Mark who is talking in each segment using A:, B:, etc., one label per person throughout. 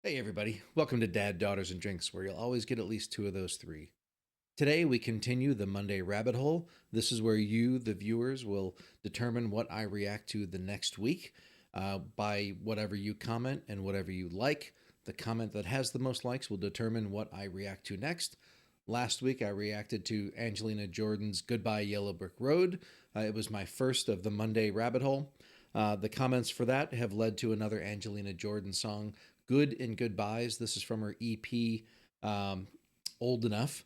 A: Hey everybody, welcome to Dad, Daughters, and Drinks, where you'll always get at least two of those three. Today we continue the Monday rabbit hole. This is where you, the viewers, will determine what I react to the next week by whatever you comment and whatever you like. The comment that has the most likes will determine what I react to next. Last week I reacted to Angelina Jordan's Goodbye Yellow Brick Road. It was my first of the Monday rabbit hole. The comments for that have led to another Angelina Jordan song, Good and Goodbyes. This is from her EP, Old Enough.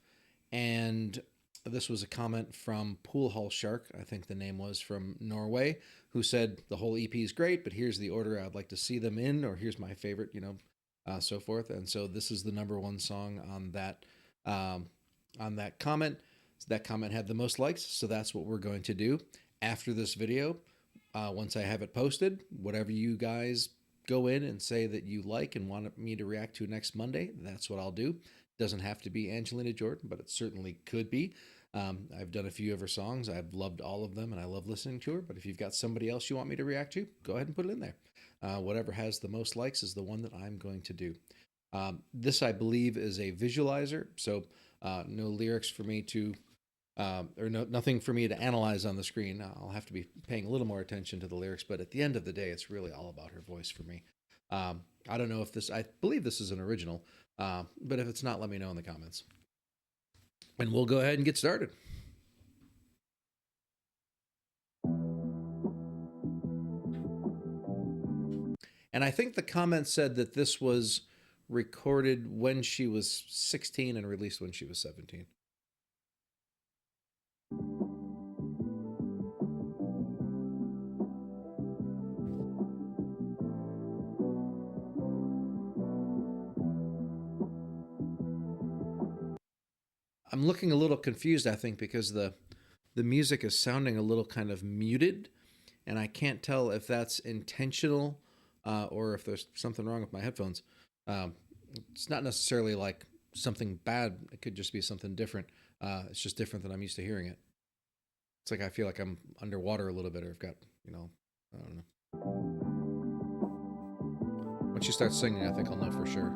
A: And this was a comment from Pool Hall Shark, I think the name was, from Norway, who said the whole EP is great, but here's the order I'd like to see them in, or here's my favorite, so forth. And so this is the number one song on that comment. So that comment had the most likes, so that's what we're going to do after this video. Once I have it posted, whatever you guys go in and say that you like and want me to react to next Monday, that's what I'll do. Doesn't have to be Angelina Jordan, but it certainly could be. I've done a few of her songs. I've loved all of them, and I love listening to her. But if you've got somebody else you want me to react to, go ahead and put it in there. Whatever has the most likes is the one that I'm going to do. This, I believe, is a visualizer, so no lyrics for me to, nothing for me to analyze on the screen. I'll have to be paying a little more attention to the lyrics, but at the end of the day, it's really all about her voice for me. I don't know if this, I believe this is an original, but if it's not, let me know in the comments. And we'll go ahead and get started. And I think the comment said that this was recorded when she was 16 and released when she was 17. I'm looking a little confused, I think, because the music is sounding a little kind of muted, and I can't tell if that's intentional or if there's something wrong with my headphones. It's not necessarily like something bad. It could just be something different. It's just different than I'm used to hearing it. It's like I feel like I'm underwater a little bit, or I've got, I don't know. Once you start singing, I think I'll know for sure.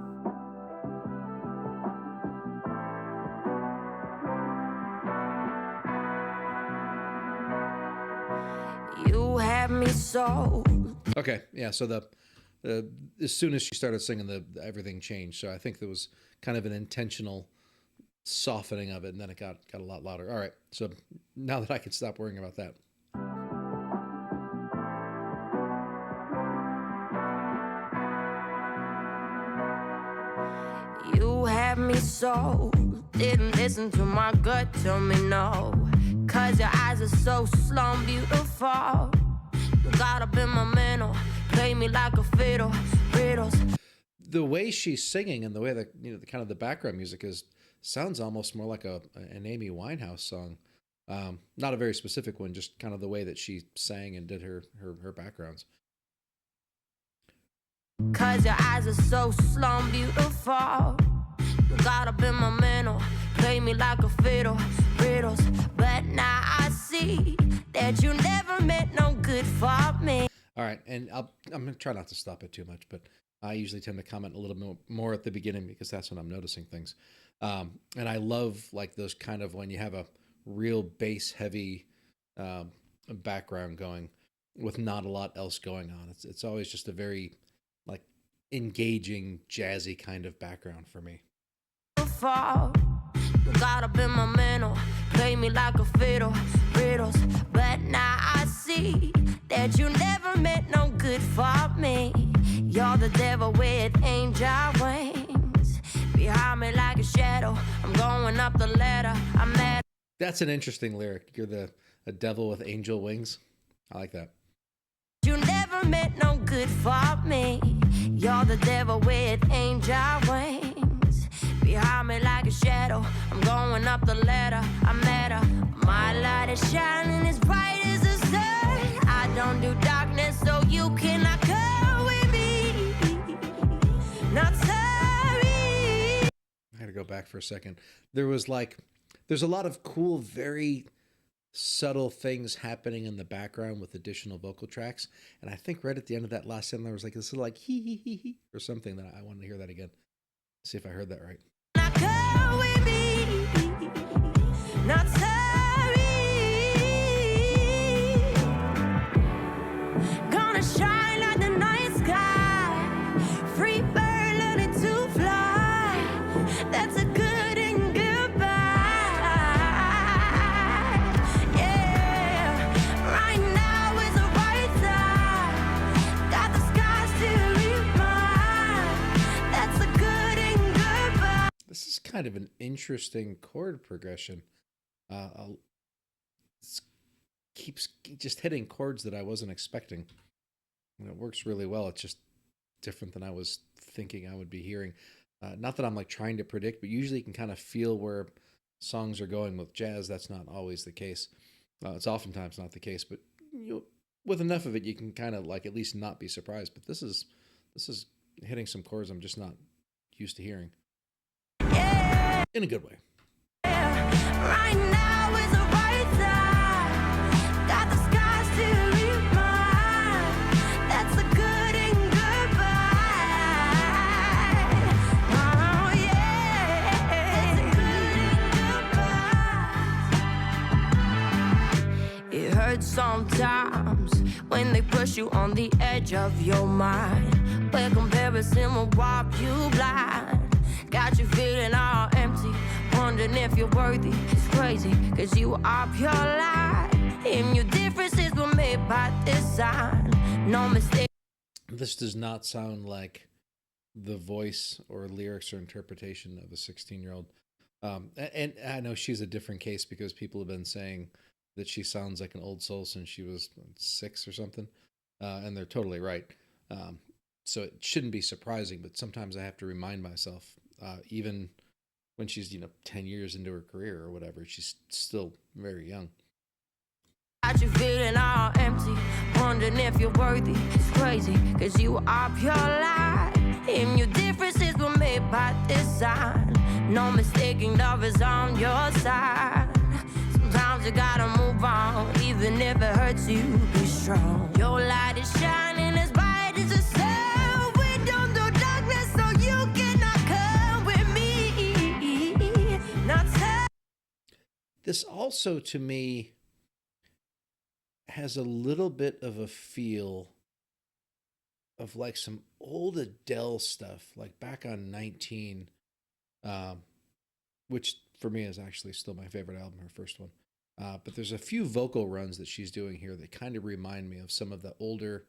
B: You have me sold.
A: Okay, yeah. So as soon as she started singing, everything changed. So I think there was kind of an intentional softening of it, and then it got a lot louder. All right. So now that I can stop worrying about that.
B: You have me sold. Didn't listen to my gut, tell me no. Cause your eyes are so slow, beautiful. You got up in my mental, play me like a fiddle, riddles.
A: The way she's singing and the way that, the kind of the background music sounds almost more like an Amy Winehouse song. Not a very specific one, just kind of the way that she sang and did her backgrounds.
B: Cause your eyes are so slow, beautiful. You got up in my mental, play me like a fiddle, riddles. But now I see that you never meant no good for me.
A: All right, and I'm going to try not to stop it too much, but I usually tend to comment a little more at the beginning because that's when I'm noticing things. And I love like those kind of when you have a real bass heavy background going with not a lot else going on. It's always just a very like engaging, jazzy kind of background for me.
B: You got up in my mental, play me like a fiddle, riddles. But now I see that you never meant no good for me. You're the devil with angel wings, behind me like a shadow. I'm going up the ladder. I'm mad.
A: That's an interesting lyric. You're a devil with angel wings. I like that.
B: You never meant no good for me. You're the devil with angel wings, behind me like a shadow. I'm going up the ladder. I'm at her. My light is shining as bright as the sun. I don't do darkness, so you cannot come with me. Not sorry.
A: I had to go back for a second. There's a lot of cool, very subtle things happening in the background with additional vocal tracks. And I think right at the end of that last sentence, there was like this little like hee hee hee hee or something that I wanted to hear that again. See if I heard that right.
B: Now come with me. Not sorry. Gonna shine like the night sky. Free bird learning to fly. That's a good and goodbye. Yeah. Right now is the right time. Got the skies to read mine. That's a good and goodbye.
A: This is kind of an interesting chord progression. Keeps just hitting chords that I wasn't expecting. And it works really well. It's just different than I was thinking I would be hearing. Not that I'm like trying to predict, but usually you can kind of feel where songs are going with jazz. That's not always the case. It's oftentimes not the case, but with enough of it, you can kind of like at least not be surprised. But this is hitting some chords I'm just not used to hearing in a good way.
B: Right now is the right time. Got the skies to read mine. That's a good and goodbye. Oh yeah, that's a good and goodbye. It hurts sometimes when they push you on the edge of your mind, where comparison will rob you blind. Got you feeling all empty, wondering if you're worthy. It's crazy, cause you are pure light, and your differences were made by design. No mistake.
A: This does not sound like the voice or lyrics or interpretation of a 16-year-old. And I know she's a different case because people have been saying that she sounds like an old soul since she was 6 or something. And they're totally right. So it shouldn't be surprising, but sometimes I have to remind myself, even when she's 10 years into her career or whatever, she's still very young.
B: Got you feeling all empty, wondering if you're worthy. It's crazy, cause you are pure light, and your differences were made by design. No mistaking love is on your side. Sometimes you gotta move on, even if it hurts you, be strong. Your light is shining as bright as the sun. We don't do darkness, so you cannot come with me. Not so.
A: This also, to me, has a little bit of a feel of like some old Adele stuff, like back on 19, which for me is actually still my favorite album, her first one. But there's a few vocal runs that she's doing here that kind of remind me of some of the older,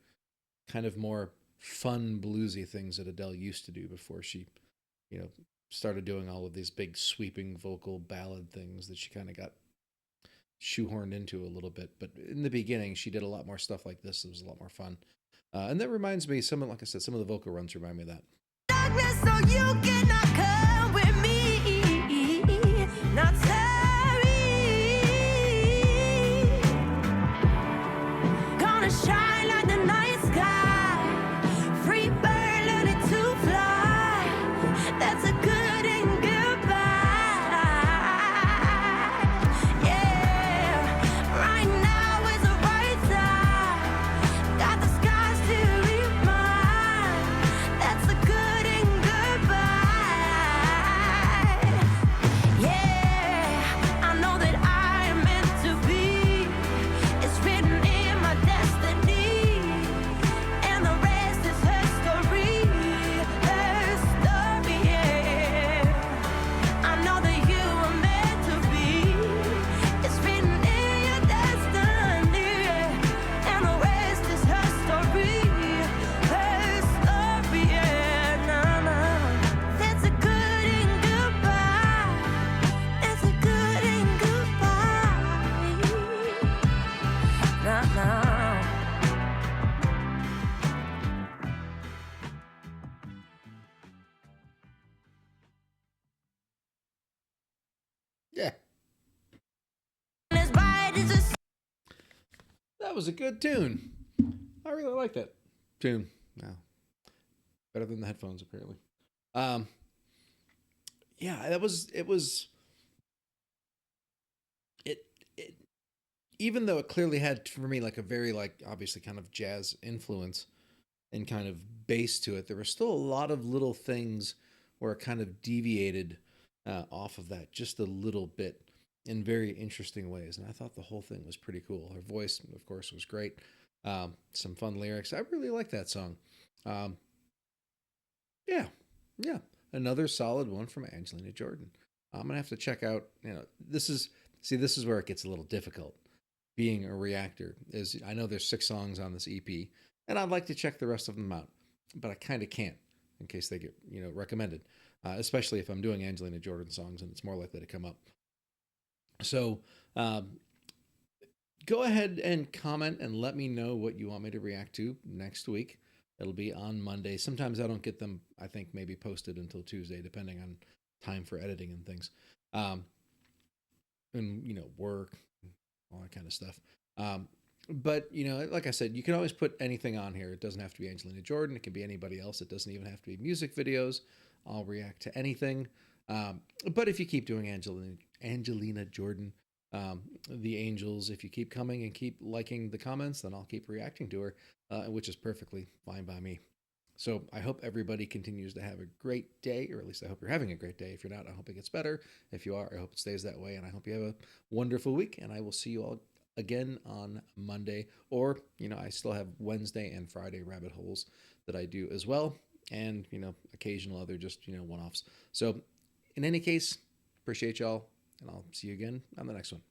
A: kind of more fun bluesy things that Adele used to do before she, started doing all of these big sweeping vocal ballad things that she kind of got shoehorned into a little bit. But in the beginning, she did a lot more stuff like this. It was a lot more fun. And that reminds me, like I said, some of the vocal runs remind me of that.
B: Darkness, so you cannot come with me. Not sorry. Gonna shine like the night sky. Free bird learning to fly. That's a good and goodbye. Yeah. Right now is the right time. Got the skies to read mine. That's a good and goodbye. Yeah, I know that I am meant to be. It's written in my destiny, and the rest is history. History, yeah. I know that you are meant to be. It's written in your destiny, and the rest is history. History, yeah. Nah, nah. That's a good and goodbye. That's a good and goodbye. Nah, nah.
A: Yeah,
B: As bright as the
A: that was a good tune. I really like that tune. Now, better than the headphones, apparently. Yeah, it even though it clearly had for me like a very like obviously kind of jazz influence and kind of bass to it, there were still a lot of little things where it kind of deviated off of that just a little bit in very interesting ways. And I thought the whole thing was pretty cool. Her voice, of course, was great. Some fun lyrics. I really like that song. Um, yeah, yeah. Another solid one from Angelina Jordan. I'm gonna have to check out. This is where it gets a little difficult. Being a reactor is I know there's 6 songs on this EP, and I'd like to check the rest of them out, but I kind of can't in case they get recommended, especially if I'm doing Angelina Jordan songs and it's more likely to come up. So um, go ahead and comment and let me know what you want me to react to next week. It'll be on Monday. Sometimes I don't get them, I think, maybe posted until Tuesday, depending on time for editing and things. Um, and, work, all that kind of stuff. But, like I said, you can always put anything on here. It doesn't have to be Angelina Jordan. It can be anybody else. It doesn't even have to be music videos. I'll react to anything. But if you keep doing Angelina Jordan, the Angels, if you keep coming and keep liking the comments, then I'll keep reacting to her, which is perfectly fine by me. So I hope everybody continues to have a great day, or at least I hope you're having a great day. If you're not, I hope it gets better. If you are, I hope it stays that way. And I hope you have a wonderful week. And I will see you all again on Monday. Or, I still have Wednesday and Friday rabbit holes that I do as well. And, occasional other just, one offs. So in any case, appreciate y'all. And I'll see you again on the next one.